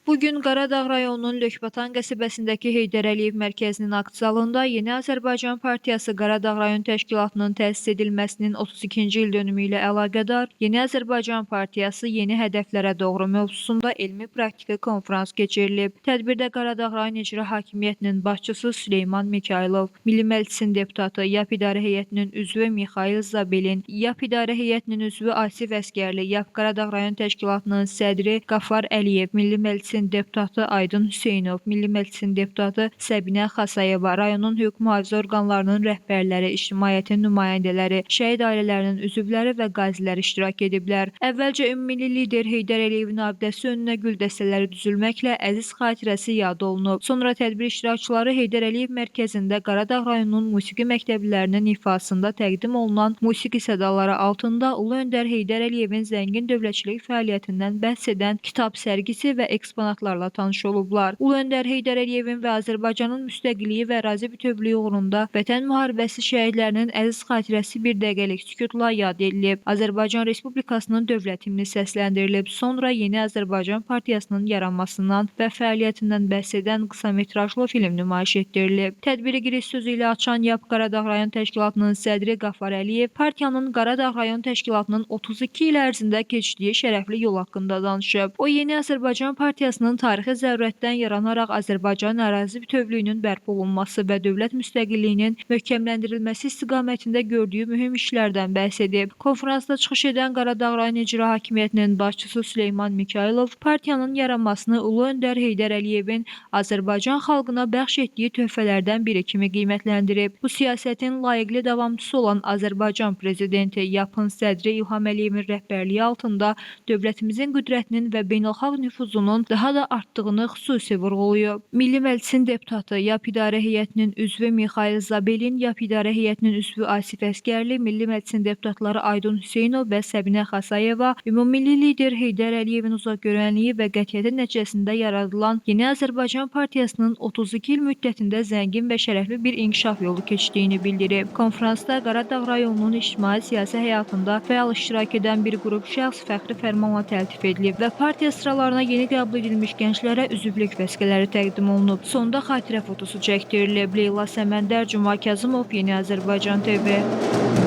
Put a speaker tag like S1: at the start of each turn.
S1: Bugün Qaradağ rayonunun Lökbatan qəsəbəsindəki Heydər Əliyev mərkəzinin akt zalında Yeni Azərbaycan Partiyası Qaradağ rayon təşkilatının təsis edilməsinin 32-ci il dönümü ilə əlaqədar Yeni Azərbaycan Partiyası yeni hədəflərə doğru mövzusunda elmi-praktiki konfrans keçirilib. Tədbirdə Qaradağ rayon icra hakimiyyətinin başçısı Süleyman Mikailov, Milli Məclisin deputatı, YAP İdarə Heyətinin üzvü Mixail Zabelin, YAP İdarə Heyətinin üzvü Asif Əskərli, YAP Qaradağ rayon təşkilatının sədri Qafar Əliyev, Milli Məclisin deputatı Aydın Hüseynov, Milli Məclisin deputatı Səbinə Xasayeva, rayonun hüquq mühafizə orqanlarının rəhbərləri, ictimaiyyətin nümayəndələri, şəhid ailələrinin üzvləri və qazilər iştirak ediblər. Əvvəlcə ümummilli lider Heydər Əliyevin abidəsi önünə gül dəstələri düzülməklə əziz xatirəsi yad olunub. Sonra tədbir iştirakçıları Heydər Əliyev mərkəzində Qaradağ rayonunun musiqi məktəblərinin ifasında təqdim olunan musiqi sədaları altında Ulu Öndər Heydər Əliyevin zəngin dövlətçilik fəaliyyətindən bəhs edən kitab sərgisi və eksponatlarla tanış olublar. Ulu Öndər Heydər Əliyevin və Azərbaycanın müstəqilliyi və ərazi bütövlüyü uğrunda Vətən müharibəsi şəhidlərinin əziz xatirəsi bir dəqiqəlik sükutla yad edilib. Azərbaycan Respublikasının dövlət himni səsləndirilib. Sonra Yeni Azərbaycan Partiyasının yaranmasından və fəaliyyətindən bəhs edən qısametrajlı film nümayiş etdirilib. Tədbiri giriş sözü ilə açan YAP Qaradağ rayon təşkilatının sədri Qafar Əliyev partiyanın Qaradağ rayon təşkilatının 32 il ərzində keçdiyi şərəfli yol haqqında danışıb. O, Yeni Azərbaycan Partiyasının tarixi zərurətdən yaranaraq Azərbaycan ərazi bütövlüyünün bərpa olunması və dövlət müstəqilliyinin möhkəmləndirilməsi istiqamətində gördüyü mühüm işlərdən bəhs edib. Konfransda çıxış edən Qaradağ rayon icra hakimiyyətinin başçısı Süleyman Mikailov partiyanın yaranmasını Ulu Öndər Heydər Əliyevin Azərbaycan xalqına bəxş etdiyi töhfələrdən biri kimi qiymətləndirib. Bu siyasətin layiqli davamçısı olan Azərbaycan prezidenti YAP-ın sədri İlham Əliyevin rəhbərliyi altında dövlətimizin qüdrətinin və beynəlxalq nüfuzunun daha da artdığını xüsusi vurğulayıb. Milli Məclisin deputatı, YAP İdarə Heyətinin üzvü Mixail Zabelin, YAP İdarə Heyətinin üzvü Asif Əskərli, Milli Məclisin deputatları Aydın Hüseynov və Səbinə Xasayeva, ümummilli lider Heydər Əliyevin uzaqgörənliyi və qətiyyəti nəticəsində yaradılan Yeni Azərbaycan Partiyasının 32 il müddətində zəngin və şərəfli bir inkişaf yolu keçdiyini bildirib. Konfransda Qaradağ rayonunun ictimai-siyasi həyatında fəal iştirak edən bir qrup şəxs fəxri fərmanla təltif edilib və partiya sıralarına yeni qəbul edilmiş gənclərə üzvlük vəsiqələri təqdim olunub. Sonda xatirə fotosu çəkdirilib. Leyla Səməndər, Cuma Kazımov, Yeni Azərbaycan TV.